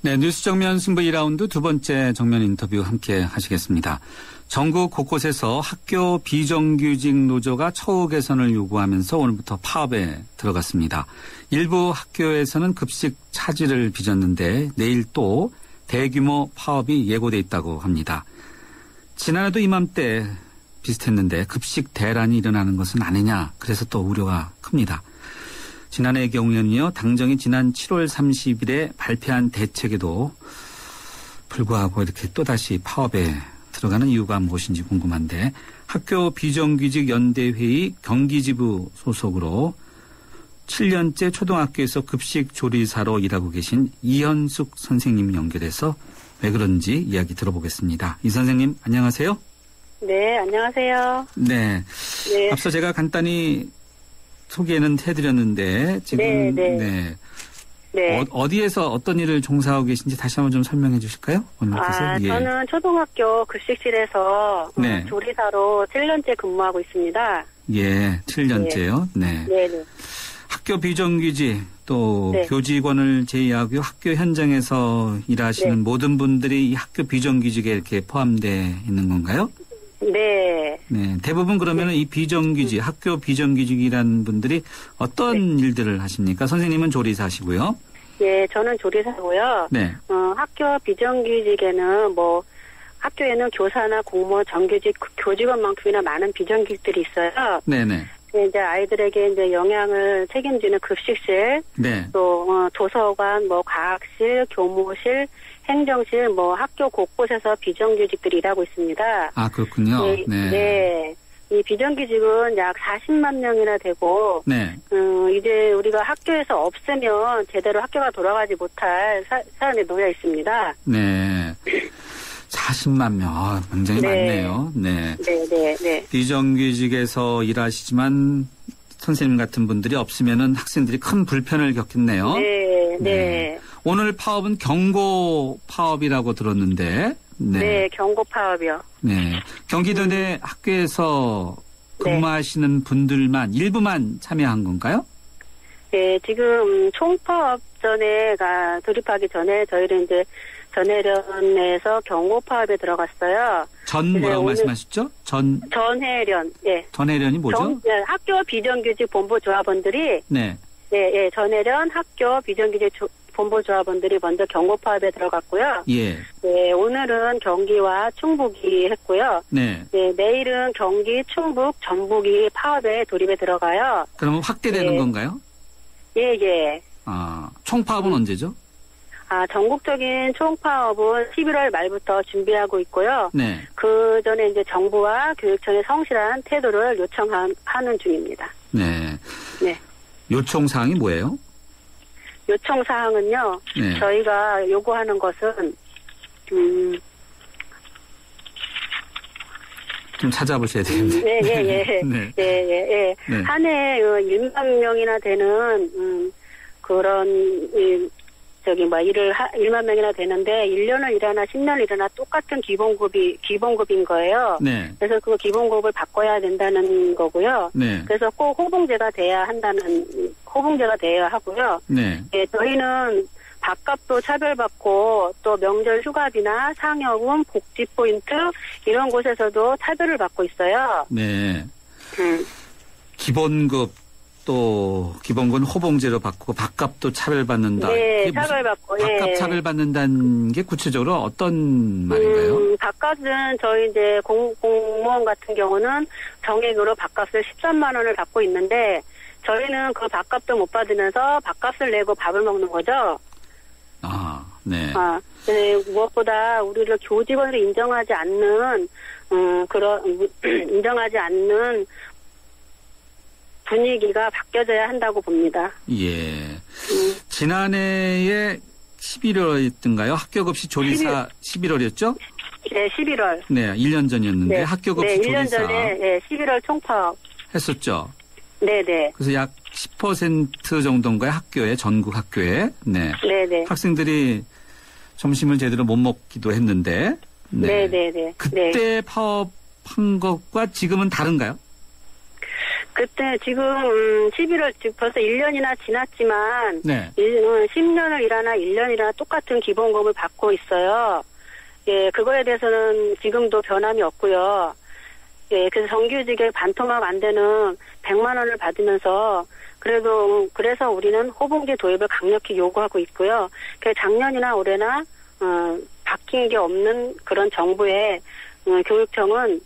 네, 뉴스 정면 승부 2라운드 두 번째 정면 인터뷰 함께 하시겠습니다. 전국 곳곳에서 학교 비정규직 노조가 처우 개선을 요구하면서 오늘부터 파업에 들어갔습니다. 일부 학교에서는 급식 차질을 빚었는데 내일 또 대규모 파업이 예고돼 있다고 합니다. 지난해도 이맘때 비슷했는데 급식 대란이 일어나는 것은 아니냐, 그래서 또 우려가 큽니다. 지난해의 경우에는요, 당정이 지난 7월 30일에 발표한 대책에도 불구하고 이렇게 또다시 파업에 들어가는 이유가 무엇인지 궁금한데, 학교 비정규직 연대회의 경기지부 소속으로 7년째 초등학교에서 급식 조리사로 일하고 계신 이현숙 선생님 연결해서 왜 그런지 이야기 들어보겠습니다. 이 선생님 안녕하세요. 네, 안녕하세요. 네. 네. 앞서 제가 간단히 소개는 해드렸는데 지금 네. 어디에서 어떤 일을 종사하고 계신지 다시 한번 좀 설명해 주실까요? 예. 저는 초등학교 급식실에서 조리사로 7년째 근무하고 있습니다. 예, 7년째요. 네. 네. 학교 비정규직 또 교직원을 제외하고 학교 현장에서 일하시는 모든 분들이 이 학교 비정규직에 이렇게 포함되어 있는 건가요? 네. 네. 대부분 그러면 이 비정규직, 학교 비정규직이라는 분들이 어떤 일들을 하십니까? 선생님은 조리사시고요. 예, 저는 조리사고요. 네. 학교 비정규직에는 학교에는 교사나 공무원, 정규직, 교직원만큼이나 많은 비정규직들이 있어요. 네네. 이제 아이들에게 이제 영양을 책임지는 급식실, 또 도서관, 과학실, 교무실, 행정실, 행정실, 학교 곳곳에서 비정규직들이 일하고 있습니다. 아, 그렇군요. 네. 이 비정규직은 약 40만 명이나 되고, 이제 우리가 학교에서 없으면 제대로 학교가 돌아가지 못할 사안에 놓여 있습니다. 네. 40만 명, 굉장히 많네요. 네. 네. 비정규직에서 일하시지만 선생님 같은 분들이 없으면은 학생들이 큰 불편을 겪겠네요. 네. 오늘 파업은 경고 파업이라고 들었는데. 네, 경고 파업이요. 네. 경기도 내 학교에서 근무하시는 분들만, 일부만 참여한 건가요? 네, 지금 총파업 돌입하기 전에 저희는 이제 전해련에서 경고 파업에 들어갔어요. 뭐라고 말씀하셨죠? 전해련, 예. 전해련이 뭐죠? 학교 비정규직 본부조합원들이 전해련 학교 비정규직 본부조합원들이 먼저 경고 파업에 들어갔고요. 예. 네, 오늘은 경기와 충북이 했고요. 네. 내일은 경기, 충북, 전북이 파업에 돌입에 들어가요. 그러면 확대되는 건가요? 예. 총파업은 언제죠? 전국적인 총파업은 11월 말부터 준비하고 있고요. 네. 그 전에 이제 정부와 교육청의 성실한 태도를 요청하는 중입니다. 네. 요청 사항이 뭐예요? 요청 사항은요. 저희가 요구하는 것은 좀 찾아보셔야 되는데. 네. 네. 한 해 1만 명이나 되는 그런 일을 1만 명이나 되는데 1년을 일하나 10년을 일하나 똑같은 기본급인 거예요. 네. 그래서 그 기본급을 바꿔야 된다는 거고요. 네. 그래서 꼭 호봉제가 돼야 하고요. 네. 네, 저희는 밥값도 차별받고 또 명절 휴가비나 상여금, 복지 포인트 이런 곳에서도 차별을 받고 있어요. 네. 기본급 또 기본군 호봉제로 바꾸고 밥값도 차별받는다. 네, 차별받고. 밥값 차별받는다는 게 구체적으로 어떤 말인가요? 밥값은 저희 이제 공무원 같은 경우는 정액으로 밥값을 13만 원을 받고 있는데 저희는 그 밥값도 못 받으면서 밥값을 내고 밥을 먹는 거죠. 아, 네. 네, 무엇보다 우리를 교직원으로 인정하지 않는 분위기가 바뀌어져야 한다고 봅니다. 예. 지난해에 11월이었던가요? 학교급식 조리사 11월이었죠? 네, 11월. 네, 1년 전이었는데 네. 학교급식 조리사. 1년 전에 11월 총파업. 했었죠? 네네. 그래서 약 10% 정도인가요? 학교에, 전국 학교에. 네. 네네. 학생들이 점심을 제대로 못 먹기도 했는데. 네. 네네네. 그때 파업한 것과 지금은 다른가요? 그때 지금 11월 벌써 1년이나 지났지만 네. 10년을 일하나 1년이나 똑같은 기본급을 받고 있어요. 예, 그거에 대해서는 지금도 변함이 없고요. 예, 그래서 정규직에 반토막 안 되는 100만 원을 받으면서 그래서 우리는 호봉제 도입을 강력히 요구하고 있고요. 작년이나 올해나 바뀐 게 없는 그런 정부의 교육청은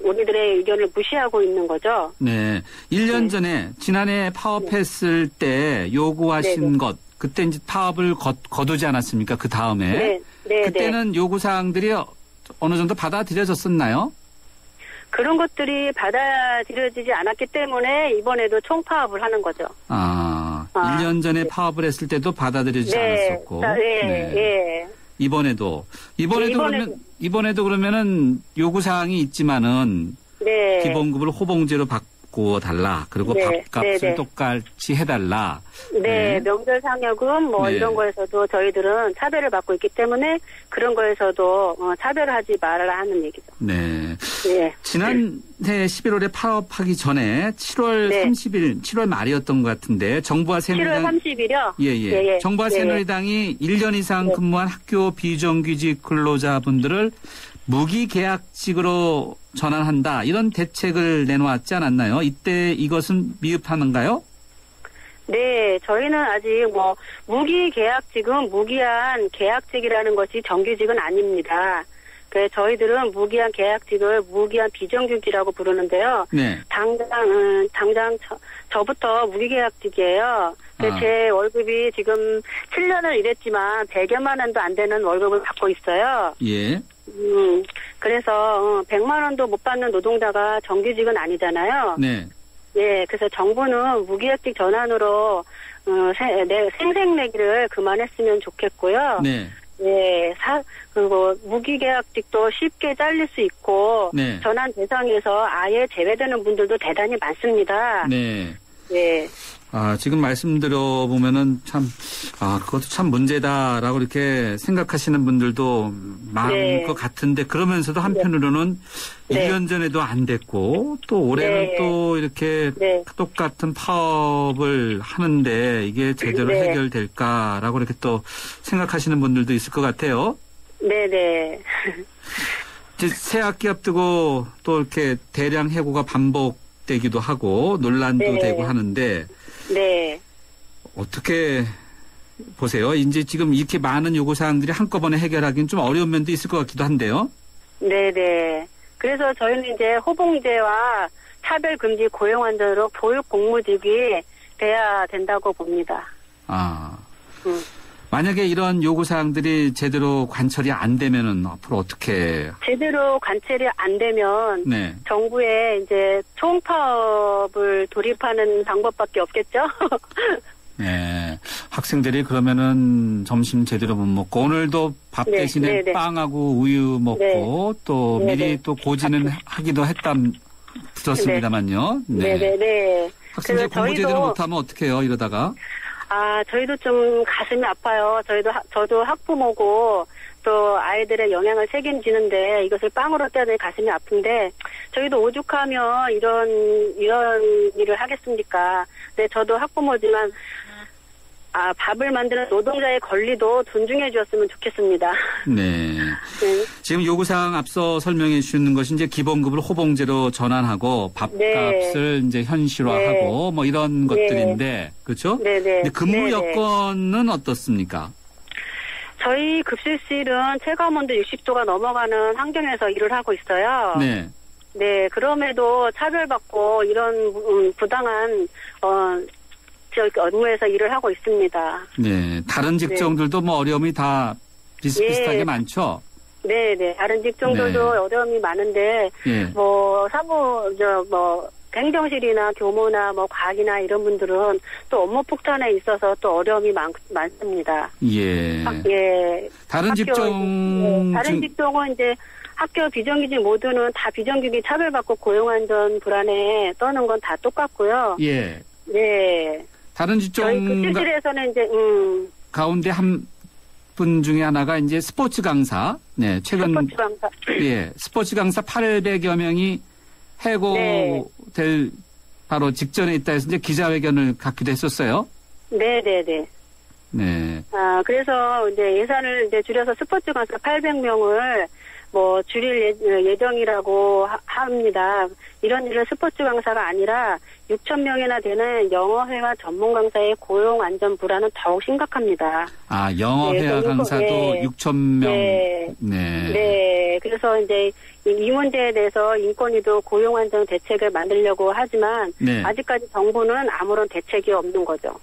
우리들의 의견을 무시하고 있는 거죠. 네. 1년 전에 지난해 파업했을 때 요구하신 것, 그때 이제 파업을 거두지 않았습니까? 그 다음에. 네. 그때는 요구사항들이 어느 정도 받아들여졌었나요? 그런 것들이 받아들여지지 않았기 때문에 이번에도 총파업을 하는 거죠. 1년 전에 파업을 했을 때도 받아들여지지 않았었고. 네. 이번에도 그러면은 요구사항이 있지만은 기본급을 호봉제로 바꾸어 달라. 그리고 밥값을 똑같이 해달라. 네, 명절 상여금 이런 거에서도 저희들은 차별을 받고 있기 때문에 그런 거에서도 차별을 하지 말아라 하는 얘기죠. 네. 지난해 11월에 파업하기 전에 7월 30일, 7월 말이었던 것 같은데 정부와 새누리당 7월 30일이요? 예. 정부와 새누리당이 1년 이상 근무한 학교 비정규직 근로자분들을 무기계약직으로 전환한다. 이런 대책을 내놓았지 않았나요? 이때 이것은 미흡한가요? 네, 저희는 아직 무기계약직은 무기한 계약직이라는 것이 정규직은 아닙니다. 그래서 저희들은 무기한 계약직을 무기한 비정규직이라고 부르는데요. 네. 당장 저부터 무기계약직이에요. 제 월급이 지금 7년을 일했지만 100여만 원도 안 되는 월급을 받고 있어요. 예. 그래서 100만 원도 못 받는 노동자가 정규직은 아니잖아요. 네. 예, 그래서 정부는 무기계약직 전환으로 생색내기를 그만했으면 좋겠고요. 네. 예, 그리고 무기계약직도 쉽게 잘릴 수 있고 전환 대상에서 아예 제외되는 분들도 대단히 많습니다. 네. 네. 지금 말씀 들어보면은 그것도 참 문제다라고 이렇게 생각하시는 분들도 많을 것 같은데 그러면서도 한편으로는 1년 전에도 안 됐고 또 올해는 또 이렇게 똑같은 파업을 하는데 이게 제대로 해결될까라고 이렇게 또 생각하시는 분들도 있을 것 같아요. 네네. 새 학기 앞두고 또 이렇게 대량 해고가 반복되기도 하고 논란도 되고 하는데 네. 어떻게 보세요? 이제 지금 이렇게 많은 요구사항들이 한꺼번에 해결하기는 좀 어려운 면도 있을 것 같기도 한데요. 네네. 그래서 저희는 이제 호봉제와 차별금지 고용안전으로 교육공무직이 돼야 된다고 봅니다. 만약에 이런 요구사항들이 제대로 관철이 안 되면은 앞으로 어떻게? 제대로 관철이 안 되면 정부에 이제 총파업을 돌입하는 방법밖에 없겠죠. 네. 학생들이 그러면은 점심 제대로 못 먹고 오늘도 밥 대신에 빵하고 우유 먹고 또 미리 또 고지는 하기도 들었습니다만요. 네. 학생들이 공부 제대로 못하면 어떡해요, 이러다가? 저희도 좀 가슴이 아파요. 저도 학부모고 또 아이들의 영향을 책임지는데 이것을 빵으로 떼는 가슴이 아픈데 저희도 오죽하면 이런 일을 하겠습니까? 네, 저도 학부모지만 밥을 만드는 노동자의 권리도 존중해 주었으면 좋겠습니다. 네. 지금 요구사항 앞서 설명해 주시는 것이 이제 기본급을 호봉제로 전환하고 밥값을 이제 현실화하고 뭐 이런 것들인데 그렇죠? 근데 근무 여건은 어떻습니까? 저희 급식실은 체감온도 60도가 넘어가는 환경에서 일을 하고 있어요. 네, 그럼에도 차별받고 이런 부당한 업무에서 일을 하고 있습니다. 네, 다른 직종들도 뭐 어려움이 다 비슷비슷하게 많죠? 네, 다른 직종들도 어려움이 많은데 행정실이나 교무나 과학이나 이런 분들은 또 업무 폭탄에 있어서 또 어려움이 많습니다. 다른 직종은 이제 학교 비정규직 모두는 다 비정규직 차별받고 고용안전 불안에 떠는 건 다 똑같고요. 다른 직종 저희 급식실에서는 이제 가운데 한 분 중에 하나가 이제 스포츠 강사. 네, 최근 스포츠 강사. 스포츠 강사 800여 명이 해고될 바로 직전에 있다 해서 이제 기자회견을 갖기도 했었어요. 네. 그래서 이제 예산을 이제 줄여서 스포츠 강사 800명을 줄일 예정이라고 합니다. 이런 일은 스포츠 강사가 아니라 6,000명이나 되는 영어회화 전문 강사의 고용 안전 불안은 더욱 심각합니다. 영어회화 강사도 6,000명. 네. 그래서 이제 이 문제에 대해서 인권위도 고용 안전 대책을 만들려고 하지만 아직까지 정부는 아무런 대책이 없는 거죠.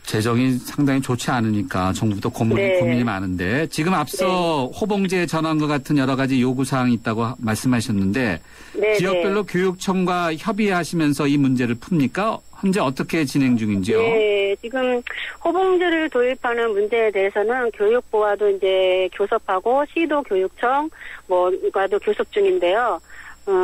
재정이 상당히 좋지 않으니까 정부도 고민이 많은데 지금 앞서 호봉제 전환과 같은 여러 가지 요구사항이 있다고 말씀하셨는데 지역별로 교육청과 협의하시면서 이 문제를 풉니까? 현재 어떻게 진행 중인지요? 네, 지금 호봉제를 도입하는 문제에 대해서는 교육부와도 이제 교섭하고 시도교육청 과도 교섭 중인데요.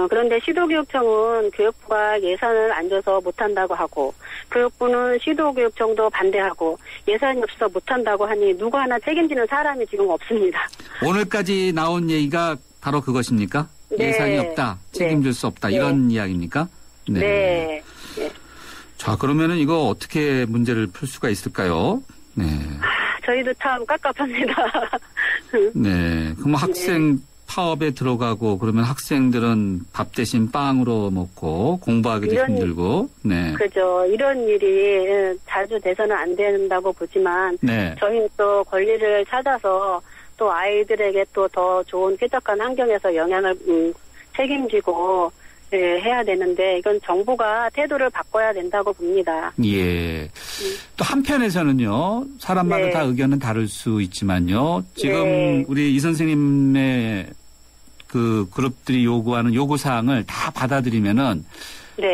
그런데 시도교육청은 교육부가 예산을 안 줘서 못한다고 하고 교육부는 시도교육청도 반대하고 예산이 없어서 못한다고 하니 누구 하나 책임지는 사람이 지금 없습니다. 오늘까지 나온 얘기가 바로 그것입니까? 예산이 없다, 책임질 수 없다 이런 이야기입니까? 네. 자, 그러면은 이거 어떻게 문제를 풀 수가 있을까요? 저희도 참 깝깝합니다. 그럼 학생 파업에 들어가고 그러면 학생들은 밥 대신 빵으로 먹고 공부하기도 힘들고. 그죠. 이런 일이 자주 돼서는 안 된다고 보지만 저희는 또 권리를 찾아서 또 아이들에게 또 더 좋은 쾌적한 환경에서 영향을 책임지고 해야 되는데 이건 정부가 태도를 바꿔야 된다고 봅니다. 또 한편에서는요. 사람마다 다 의견은 다를 수 있지만요. 지금 우리 이 선생님의 그 그룹들이 요구하는 요구사항을 다 받아들이면은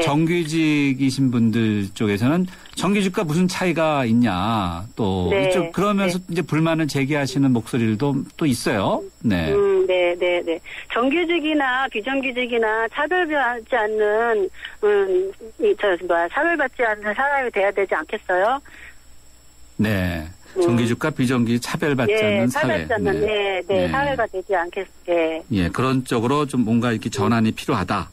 정규직이신 분들 쪽에서는 정규직과 무슨 차이가 있냐 또 이쪽 그러면서 이제 불만을 제기하시는 목소리들도 또 있어요. 정규직이나 비정규직이나 차별받지 않는 차별받지 않는 사람이 돼야 되지 않겠어요? 정규직과 비정규직 차별받지 않는 사회. 사회가 되지 않겠게. 그런 쪽으로 좀 뭔가 이렇게 전환이 필요하다.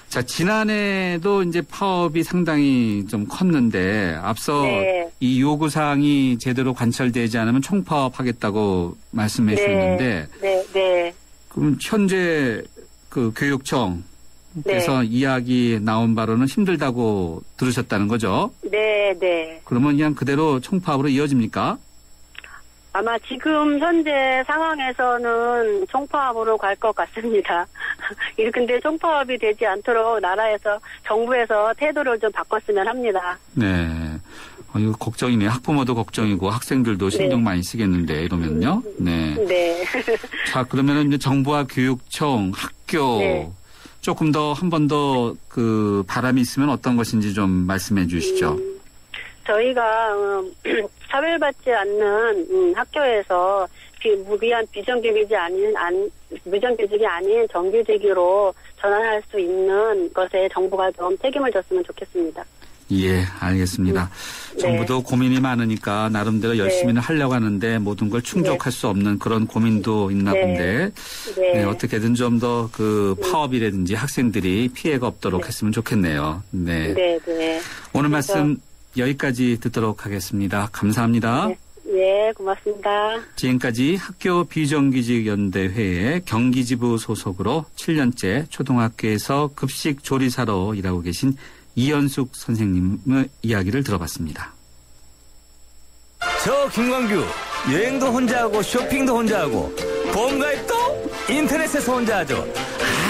자, 지난해도 이제 파업이 상당히 좀 컸는데 앞서 이 요구사항이 제대로 관철되지 않으면 총파업하겠다고 말씀해 주셨는데 그럼 현재 그 교육청에서 이야기 나온 바로는 힘들다고 들으셨다는 거죠? 그러면 그냥 그대로 총파업으로 이어집니까? 아마 지금 현재 상황에서는 총파업으로 갈 것 같습니다. 근데 총파업이 되지 않도록 나라에서 정부에서 태도를 좀 바꿨으면 합니다. 이거 걱정이네요. 학부모도 걱정이고 학생들도 신경 많이 쓰겠는데 이러면요. 네. 자, 그러면은 이제 정부와 교육청, 학교 조금 더 한 번 더 그 바람이 있으면 어떤 것인지 좀 말씀해 주시죠. 저희가 차별받지 않는 학교에서 무기한 비정규직이 아닌 정규직으로 전환할 수 있는 것에 정부가 좀 책임을 졌으면 좋겠습니다. 예, 알겠습니다. 정부도 고민이 많으니까 나름대로 열심히는 하려고 하는데 모든 걸 충족할 수 없는 그런 고민도 있나 본데 어떻게든 좀 더 그 파업이라든지 학생들이 피해가 없도록 했으면 좋겠네요. 네. 오늘 말씀 여기까지 듣도록 하겠습니다. 감사합니다. 네, 고맙습니다. 지금까지 학교 비정규직연대회의 경기지부 소속으로 7년째 초등학교에서 급식 조리사로 일하고 계신 이현숙 선생님의 이야기를 들어봤습니다. 저 김광규 여행도 혼자 하고 쇼핑도 혼자 하고 보험가입도 인터넷에서 혼자 하죠.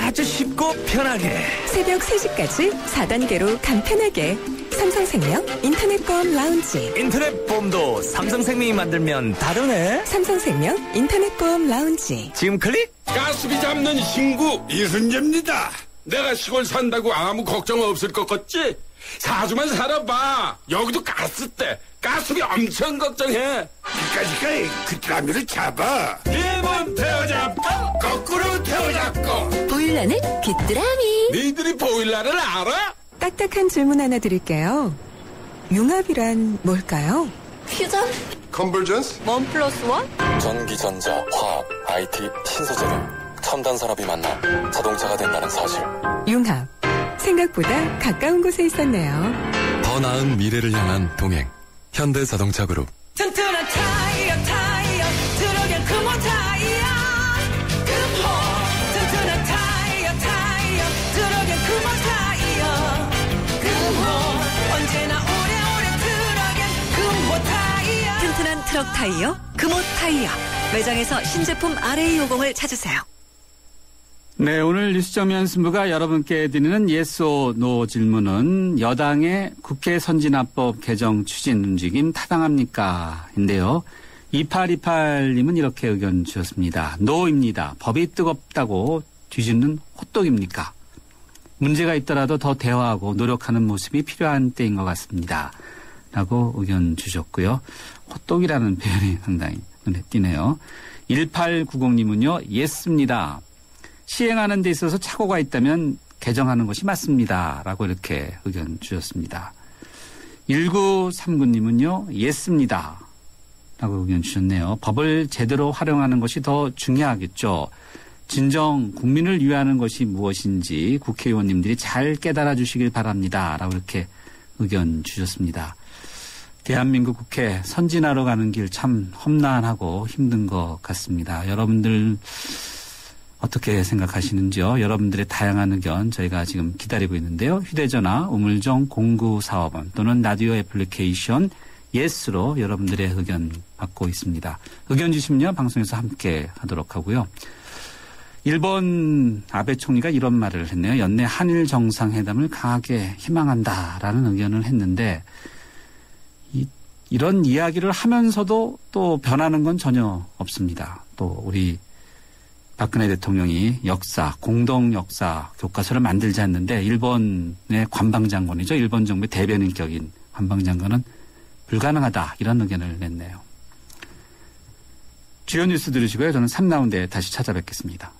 아주 쉽고 편하게. 새벽 3시까지 4단계로 간편하게. 삼성생명 인터넷보험 라운지. 인터넷 보험도 삼성생명이 만들면 다르네. 삼성생명 인터넷보험 라운지. 지금 클릭. 가스비 잡는 신구 이순재입니다. 내가 시골 산다고 아무 걱정 없을 것 같지? 4주만 살아봐. 여기도 가스대. 가스비 엄청 걱정해. 그까짓까 귀뚜라미를 잡아. 1번 태워잡고 거꾸로 태워잡고. 보일러는 귀뚜라미. 니들이 보일러를 알아? 딱딱한 질문 하나 드릴게요. 융합이란 뭘까요? 퓨전? 컨버전스? 1+1? 전기, 전자, 화학, IT, 신소재로 첨단 산업이 만나 자동차가 된다는 사실. 융합. 생각보다 가까운 곳에 있었네요. 더 나은 미래를 향한 동행. 현대자동차그룹. 튼튼한 타이어 들어간 금호 타이어 금호. 튼튼한 타이어 들어간 금호 타이어 금호. 언제나 오래오래 들어간 금호 타이어. 튼튼한 트럭 타이어 금호 타이어. 매장에서 신제품 RA50을 찾으세요. 네, 오늘 뉴스정면 승부가 여러분께 드리는 yes or no 질문은 여당의 국회 선진화법 개정 추진 움직임 타당합니까? 인데요. 2828님은 이렇게 의견 주셨습니다. no입니다. 법이 뜨겁다고 뒤집는 호떡입니까? 문제가 있더라도 더 대화하고 노력하는 모습이 필요한 때인 것 같습니다. 라고 의견 주셨고요. 호떡이라는 표현이 상당히 눈에 띄네요. 1890님은요. yes입니다. 시행하는 데 있어서 착오가 있다면 개정하는 것이 맞습니다. 라고 이렇게 의견 주셨습니다. 1939님은요. yes입니다. 라고 의견 주셨네요. 법을 제대로 활용하는 것이 더 중요하겠죠. 진정 국민을 위하는 것이 무엇인지 국회의원님들이 잘 깨달아 주시길 바랍니다. 라고 이렇게 의견 주셨습니다. 대한민국 국회 선진화로 가는 길 참 험난하고 힘든 것 같습니다. 여러분들 어떻게 생각하시는지요? 여러분들의 다양한 의견 저희가 지금 기다리고 있는데요. 휴대전화 우물정 0945번 또는 라디오 애플리케이션 yes로 여러분들의 의견 받고 있습니다. 의견 주시면요. 방송에서 함께 하도록 하고요. 일본 아베 총리가 이런 말을 했네요. 연내 한일 정상회담을 강하게 희망한다라는 의견을 했는데 이런 이야기를 하면서도 또 변하는 건 전혀 없습니다. 또 우리 박근혜 대통령이 역사, 공동 역사 교과서를 만들자 했는데 일본의 관방장관이죠. 일본 정부의 대변인격인 관방장관은 불가능하다. 이런 의견을 냈네요. 주요 뉴스 들으시고요. 저는 3라운드에 다시 찾아뵙겠습니다.